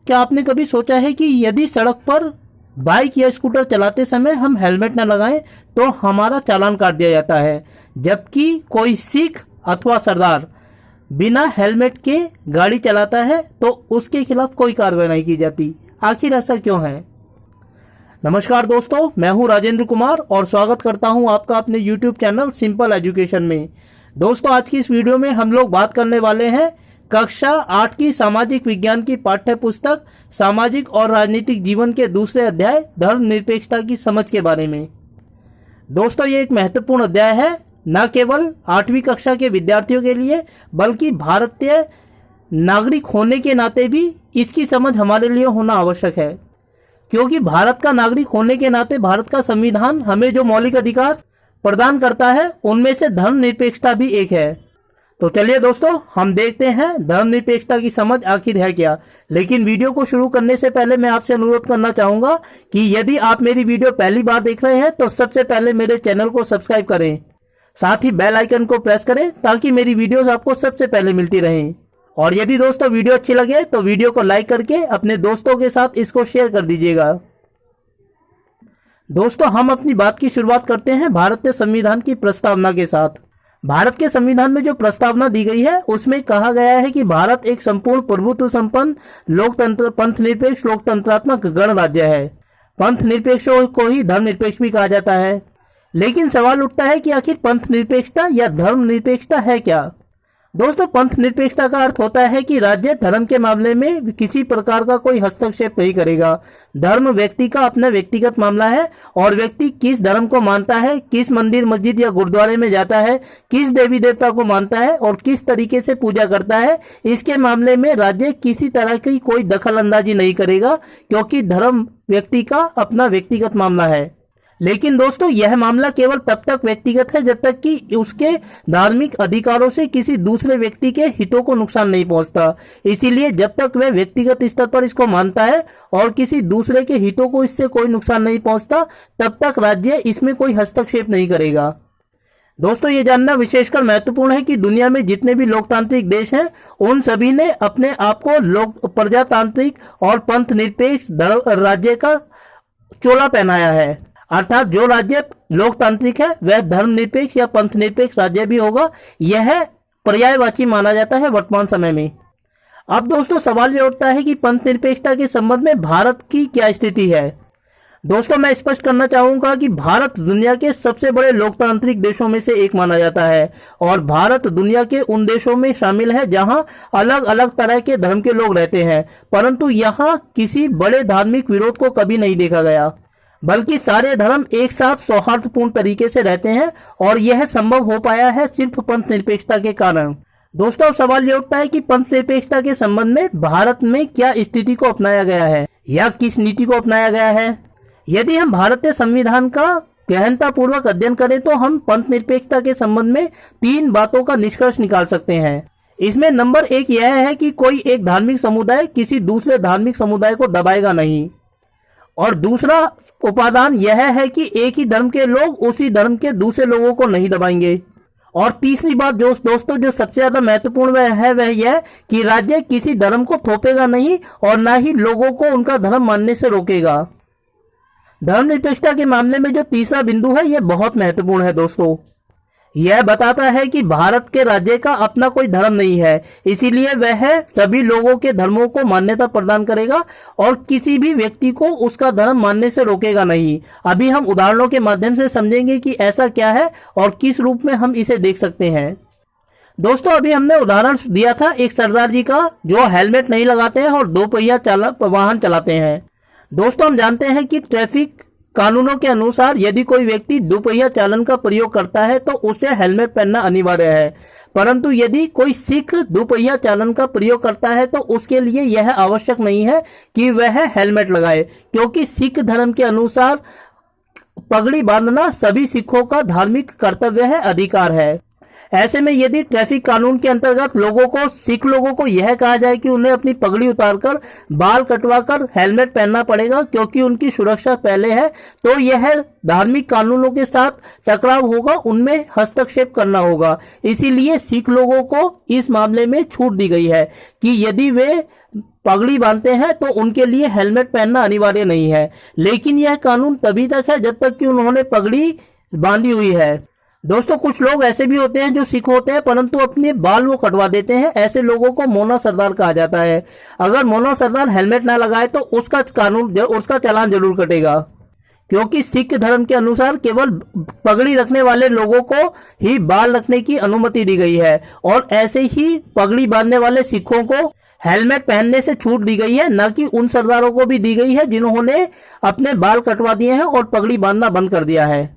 क्या आपने कभी सोचा है कि यदि सड़क पर बाइक या स्कूटर चलाते समय हम हेलमेट न लगाएं तो हमारा चालान काट दिया जाता है, जबकि कोई सिख अथवा सरदार बिना हेलमेट के गाड़ी चलाता है तो उसके खिलाफ कोई कार्रवाई नहीं की जाती। आखिर ऐसा क्यों है? नमस्कार दोस्तों, मैं हूं राजेंद्र कुमार और स्वागत करता हूं आपका अपने YouTube चैनल सिंपल एजुकेशन में। दोस्तों, आज की इस वीडियो में हम लोग बात करने वाले हैं कक्षा 8 की सामाजिक विज्ञान की पाठ्य पुस्तक सामाजिक और राजनीतिक जीवन के दूसरे अध्याय धर्मनिरपेक्षता की समझ के बारे में। दोस्तों, ये एक महत्वपूर्ण अध्याय है, न केवल 8वीं कक्षा के विद्यार्थियों के लिए बल्कि भारतीय नागरिक होने के नाते भी इसकी समझ हमारे लिए होना आवश्यक है, क्योंकि भारत का नागरिक होने के नाते भारत का संविधान हमें जो मौलिक अधिकार प्रदान करता है उनमें से धर्मनिरपेक्षता भी एक है। तो चलिए दोस्तों, हम देखते हैं धर्मनिरपेक्षता की समझ आखिर है क्या। लेकिन वीडियो को शुरू करने से पहले मैं आपसे अनुरोध करना चाहूंगा कि यदि आप मेरी वीडियो पहली बार देख रहे हैं तो सबसे पहले मेरे चैनल को सब्सक्राइब करें, साथ ही बेल आइकन को प्रेस करें ताकि मेरी वीडियोस आपको सबसे पहले मिलती रहें। और यदि दोस्तों वीडियो अच्छी लगे तो वीडियो को लाइक करके अपने दोस्तों के साथ इसको शेयर कर दीजिएगा। दोस्तों, हम अपनी बात की शुरुआत करते हैं भारतीय संविधान की प्रस्तावना के साथ। भारत के संविधान में जो प्रस्तावना दी गई है उसमें कहा गया है कि भारत एक संपूर्ण प्रभुत्व संपन्न लोकतंत्र पंथनिरपेक्ष लोकतंत्रात्मक गणराज्य है। पंथनिरपेक्षों को ही धर्मनिरपेक्ष भी कहा जाता है। लेकिन सवाल उठता है कि आखिर पंथनिरपेक्षता या धर्मनिरपेक्षता है क्या? दोस्तों, पंथ निरपेक्षता का अर्थ होता है कि राज्य धर्म के मामले में किसी प्रकार का कोई हस्तक्षेप नहीं करेगा। धर्म व्यक्ति का अपना व्यक्तिगत मामला है और व्यक्ति किस धर्म को मानता है, किस मंदिर मस्जिद या गुरुद्वारे में जाता है, किस देवी देवता को मानता है और किस तरीके से पूजा करता है, इसके मामले में राज्य किसी तरह की कोई दखल अंदाजी नहीं करेगा, क्योंकि धर्म व्यक्ति का अपना व्यक्तिगत मामला है। लेकिन दोस्तों, यह मामला केवल तब तक व्यक्तिगत है जब तक कि उसके धार्मिक अधिकारों से किसी दूसरे व्यक्ति के हितों को नुकसान नहीं पहुंचता। इसीलिए जब तक वह व्यक्तिगत स्तर पर इसको मानता है और किसी दूसरे के हितों को इससे कोई नुकसान नहीं पहुंचता, तब तक राज्य इसमें कोई हस्तक्षेप नहीं करेगा। दोस्तों, ये जानना विशेषकर महत्वपूर्ण है कि दुनिया में जितने भी लोकतांत्रिक देश हैं उन सभी ने अपने आप को प्रजातांत्रिक और पंथ निरपेक्ष राज्य का चोला पहनाया है। अर्थात जो राज्य लोकतांत्रिक है वह धर्मनिरपेक्ष या पंथ निरपेक्ष राज्य भी होगा। यह पर्यायवाची माना जाता है वर्तमान समय में। अब दोस्तों, सवाल यह उठता है कि पंथ निरपेक्षता के संबंध में भारत की क्या स्थिति है। दोस्तों, मैं स्पष्ट करना चाहूंगा कि भारत दुनिया के सबसे बड़े लोकतांत्रिक देशों में से एक माना जाता है और भारत दुनिया के उन देशों में शामिल है जहां अलग अलग तरह के धर्म के लोग रहते हैं, परंतु यहां किसी बड़े धार्मिक विरोध को कभी नहीं देखा गया, बल्कि सारे धर्म एक साथ सौहार्दपूर्ण तरीके से रहते हैं और यह संभव हो पाया है सिर्फ पंथ निरपेक्षता के कारण। दोस्तों, सवाल यह उठता है कि पंथ निरपेक्षता के संबंध में भारत में क्या स्थिति को अपनाया गया है या किस नीति को अपनाया गया है। यदि हम भारतीय संविधान का गहनतापूर्वक अध्ययन करें तो हम पंथ निरपेक्षता के संबंध में 3 बातों का निष्कर्ष निकाल सकते हैं। इसमें नंबर 1 यह है कि कोई एक धार्मिक समुदाय किसी दूसरे धार्मिक समुदाय को दबाएगा नहीं, और दूसरा उपादान यह है कि एक ही धर्म के लोग उसी धर्म के दूसरे लोगों को नहीं दबाएंगे। और तीसरी बात दोस्तों जो सबसे ज्यादा महत्वपूर्ण है वह यह कि राज्य किसी धर्म को थोपेगा नहीं और ना ही लोगों को उनका धर्म मानने से रोकेगा। धर्मनिरपेक्षता के मामले में जो तीसरा बिंदु है यह बहुत महत्वपूर्ण है दोस्तों। यह बताता है कि भारत के राज्य का अपना कोई धर्म नहीं है, इसीलिए वह सभी लोगों के धर्मों को मान्यता प्रदान करेगा और किसी भी व्यक्ति को उसका धर्म मानने से रोकेगा नहीं। अभी हम उदाहरणों के माध्यम से समझेंगे कि ऐसा क्या है और किस रूप में हम इसे देख सकते हैं। दोस्तों, अभी हमने उदाहरण दिया था एक सरदार जी का जो हेलमेट नहीं लगाते हैं और 2 पहिया वाहन चलाते हैं। दोस्तों, हम जानते हैं कि ट्रैफिक कानूनों के अनुसार यदि कोई व्यक्ति 2 पहिया चालन का प्रयोग करता है तो उसे हेलमेट पहनना अनिवार्य है, परंतु यदि कोई सिख 2 पहिया चालन का प्रयोग करता है तो उसके लिए यह आवश्यक नहीं है कि वह हेलमेट लगाए, क्योंकि सिख धर्म के अनुसार पगड़ी बांधना सभी सिखों का धार्मिक कर्तव्य है, अधिकार है। ऐसे में यदि ट्रैफिक कानून के अंतर्गत सिख लोगों को यह कहा जाए कि उन्हें अपनी पगड़ी उतारकर बाल कटवाकर हेलमेट पहनना पड़ेगा क्योंकि उनकी सुरक्षा पहले है, तो यह धार्मिक कानूनों के साथ टकराव होगा, उनमें हस्तक्षेप करना होगा। इसीलिए सिख लोगों को इस मामले में छूट दी गई है कि यदि वे पगड़ी बांधते हैं तो उनके लिए हेलमेट पहनना अनिवार्य नहीं है। लेकिन यह कानून तभी तक है जब तक कि उन्होंने पगड़ी बांधी हुई है। दोस्तों, कुछ लोग ऐसे भी होते हैं जो सिख होते हैं परंतु अपने बाल वो कटवा देते हैं। ऐसे लोगों को मोना सरदार कहा जाता है। अगर मोना सरदार हेलमेट ना लगाए तो उसका चालान जरूर कटेगा, क्योंकि सिख धर्म के अनुसार केवल पगड़ी रखने वाले लोगों को ही बाल रखने की अनुमति दी गई है और ऐसे ही पगड़ी बांधने वाले सिखों को हेलमेट पहनने से छूट दी गई है, न कि उन सरदारों को भी दी गई है जिन्होंने अपने बाल कटवा दिए हैं और पगड़ी बांधना बंद कर दिया है।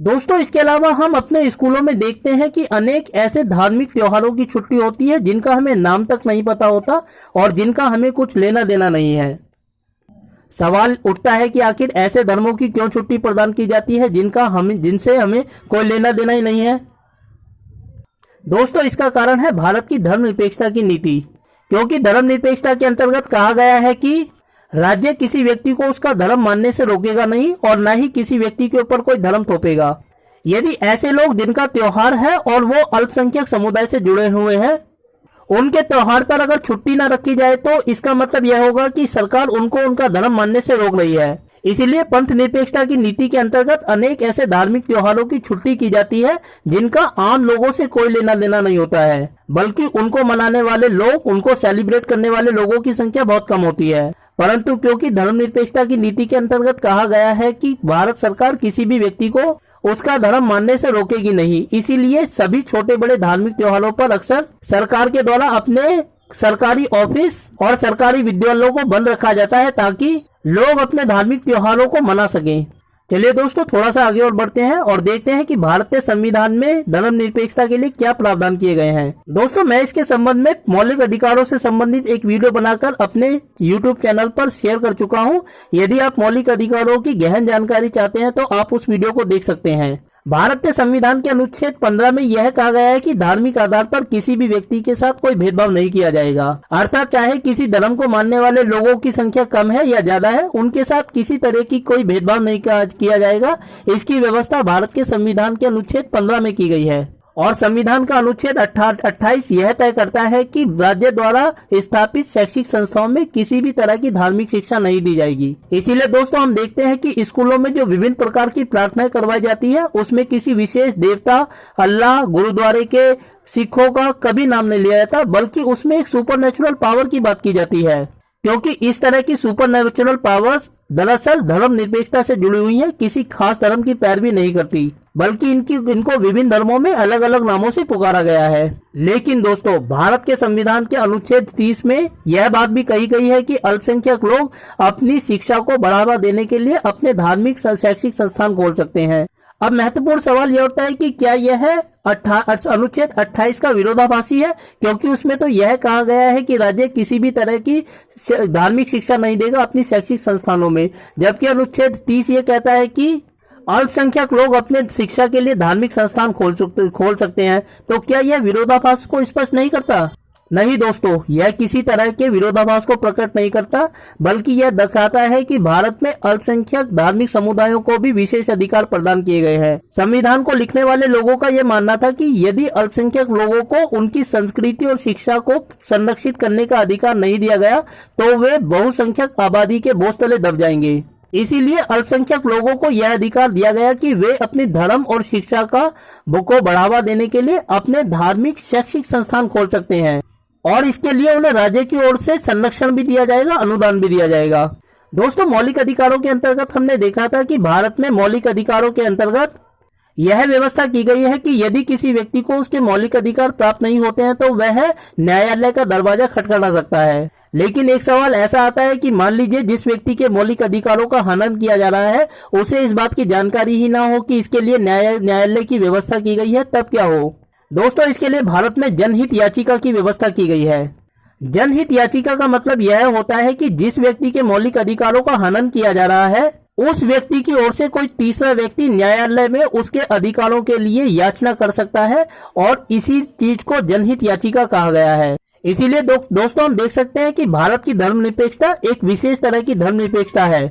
दोस्तों, इसके अलावा हम अपने स्कूलों में देखते हैं कि अनेक ऐसे धार्मिक त्योहारों की छुट्टी होती है जिनका हमें नाम तक नहीं पता होता और जिनका हमें कुछ लेना देना नहीं है। सवाल उठता है कि आखिर ऐसे धर्मों की क्यों छुट्टी प्रदान की जाती है जिनसे हमें कोई लेना देना ही नहीं है। दोस्तों, इसका कारण है भारत की धर्मनिरपेक्षता की नीति, क्योंकि धर्मनिरपेक्षता के अंतर्गत कहा गया है कि राज्य किसी व्यक्ति को उसका धर्म मानने से रोकेगा नहीं और न ही किसी व्यक्ति के ऊपर कोई धर्म थोपेगा। यदि ऐसे लोग जिनका त्योहार है और वो अल्पसंख्यक समुदाय से जुड़े हुए हैं, उनके त्योहार पर अगर छुट्टी न रखी जाए तो इसका मतलब यह होगा कि सरकार उनको उनका धर्म मानने से रोक रही है। इसीलिए पंथ निरपेक्षता की नीति के अंतर्गत अनेक ऐसे धार्मिक त्योहारों की छुट्टी की जाती है जिनका आम लोगों से कोई लेना देना नहीं होता है, बल्कि उनको मनाने वाले लोग, उनको सेलिब्रेट करने वाले लोगों की संख्या बहुत कम होती है। परंतु क्योंकि धर्मनिरपेक्षता की नीति के अंतर्गत कहा गया है कि भारत सरकार किसी भी व्यक्ति को उसका धर्म मानने से रोकेगी नहीं, इसीलिए सभी छोटे बड़े धार्मिक त्योहारों पर अक्सर सरकार के द्वारा अपने सरकारी ऑफिस और सरकारी विद्यालयों को बंद रखा जाता है ताकि लोग अपने धार्मिक त्योहारों को मना सकें। चलिए दोस्तों, थोड़ा सा आगे और बढ़ते हैं और देखते हैं कि भारतीय संविधान में धर्मनिरपेक्षता के लिए क्या प्रावधान किए गए हैं। दोस्तों, मैं इसके संबंध में मौलिक अधिकारों से संबंधित एक वीडियो बनाकर अपने YouTube चैनल पर शेयर कर चुका हूं। यदि आप मौलिक अधिकारों की गहन जानकारी चाहते हैं तो आप उस वीडियो को देख सकते हैं। भारतीय संविधान के अनुच्छेद 15 में यह कहा गया है कि धार्मिक आधार पर किसी भी व्यक्ति के साथ कोई भेदभाव नहीं किया जाएगा। अर्थात चाहे किसी धर्म को मानने वाले लोगों की संख्या कम है या ज्यादा है, उनके साथ किसी तरह की कोई भेदभाव नहीं किया जाएगा। इसकी व्यवस्था भारत के संविधान के अनुच्छेद 15 में की गई है और संविधान का अनुच्छेद 28 यह तय करता है कि राज्य द्वारा स्थापित शैक्षिक संस्थाओं में किसी भी तरह की धार्मिक शिक्षा नहीं दी जाएगी। इसीलिए दोस्तों, हम देखते हैं कि स्कूलों में जो विभिन्न प्रकार की प्रार्थनाएं करवाई जाती है उसमें किसी विशेष देवता, अल्लाह, गुरुद्वारे के सिखों का कभी नाम नहीं लिया जाता, बल्कि उसमें एक सुपरनेचुरल पावर की बात की जाती है, क्योंकि इस तरह की सुपरनेचुरल पावर्स दरअसल धर्मनिरपेक्षता से जुड़ी हुई है, किसी खास धर्म की पैरवी नहीं करती, बल्कि इनको विभिन्न धर्मों में अलग अलग नामों से पुकारा गया है। लेकिन दोस्तों, भारत के संविधान के अनुच्छेद 30 में यह बात भी कही गई है कि अल्पसंख्यक लोग अपनी शिक्षा को बढ़ावा देने के लिए अपने धार्मिक शैक्षिक संस्थान खोल सकते हैं। अब महत्वपूर्ण सवाल यह उठता है कि क्या यह अनुच्छेद 28 का विरोधाभासी है, क्योंकि उसमें तो यह कहा गया है कि राज्य किसी भी तरह की धार्मिक शिक्षा नहीं देगा अपनी शैक्षिक संस्थानों में, जबकि अनुच्छेद 30 ये कहता है कि अल्पसंख्यक लोग अपने शिक्षा के लिए धार्मिक संस्थान खोल सकते हैं। तो क्या यह विरोधाभास को स्पष्ट नहीं करता? नहीं दोस्तों, यह किसी तरह के विरोधाभास को प्रकट नहीं करता, बल्कि यह दिखाता है कि भारत में अल्पसंख्यक धार्मिक समुदायों को भी विशेष अधिकार प्रदान किए गए हैं। संविधान को लिखने वाले लोगों का यह मानना था कि यदि अल्पसंख्यक लोगों को उनकी संस्कृति और शिक्षा को संरक्षित करने का अधिकार नहीं दिया गया तो वे बहुसंख्यक आबादी के बोझ तले दब जाएंगे। इसीलिए अल्पसंख्यक लोगों को यह अधिकार दिया गया कि वे अपने धर्म और शिक्षा को बढ़ावा देने के लिए अपने धार्मिक शैक्षिक संस्थान खोल सकते हैं और इसके लिए उन्हें राज्य की ओर से संरक्षण भी दिया जाएगा, अनुदान भी दिया जाएगा। दोस्तों, मौलिक अधिकारों के अंतर्गत हमने देखा था कि भारत में मौलिक अधिकारों के अंतर्गत यह व्यवस्था की गई है कि यदि किसी व्यक्ति को उसके मौलिक अधिकार प्राप्त नहीं होते हैं तो वह न्यायालय का दरवाजा खटखटा सकता है। लेकिन एक सवाल ऐसा आता है कि मान लीजिए जिस व्यक्ति के मौलिक अधिकारों का हनन किया जा रहा है उसे इस बात की जानकारी ही ना हो कि इसके लिए न्यायालय की व्यवस्था की गई है, तब क्या हो? दोस्तों, इसके लिए भारत में जनहित याचिका की व्यवस्था की गई है। जनहित याचिका का मतलब यह होता है कि जिस व्यक्ति के मौलिक अधिकारों का हनन किया जा रहा है उस व्यक्ति की ओर से कोई तीसरा व्यक्ति न्यायालय में उसके अधिकारों के लिए याचना कर सकता है और इसी चीज को जनहित याचिका कहा गया है। इसीलिए दोस्तों, हम देख सकते हैं कि भारत की धर्मनिरपेक्षता एक विशेष तरह की धर्मनिरपेक्षता है।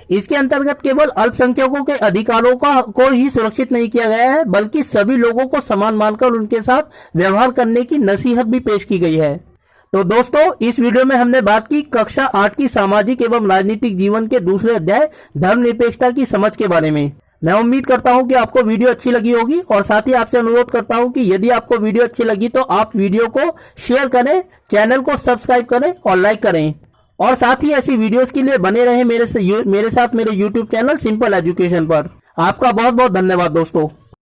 इसके अंतर्गत केवल अल्पसंख्यकों के अधिकारों को ही सुरक्षित नहीं किया गया है, बल्कि सभी लोगों को समान मानकर उनके साथ व्यवहार करने की नसीहत भी पेश की गई है। तो दोस्तों, इस वीडियो में हमने बात की कक्षा 8 की सामाजिक एवं राजनीतिक जीवन के दूसरे अध्याय धर्मनिरपेक्षता की समझ के बारे में। मैं उम्मीद करता हूं कि आपको वीडियो अच्छी लगी होगी और साथ ही आपसे अनुरोध करता हूं कि यदि आपको वीडियो अच्छी लगी तो आप वीडियो को शेयर करें, चैनल को सब्सक्राइब करें और लाइक करें। और साथ ही ऐसी वीडियोस के लिए बने रहें मेरे साथ मेरे यूट्यूब चैनल सिंपल एजुकेशन पर। आपका बहुत बहुत धन्यवाद दोस्तों।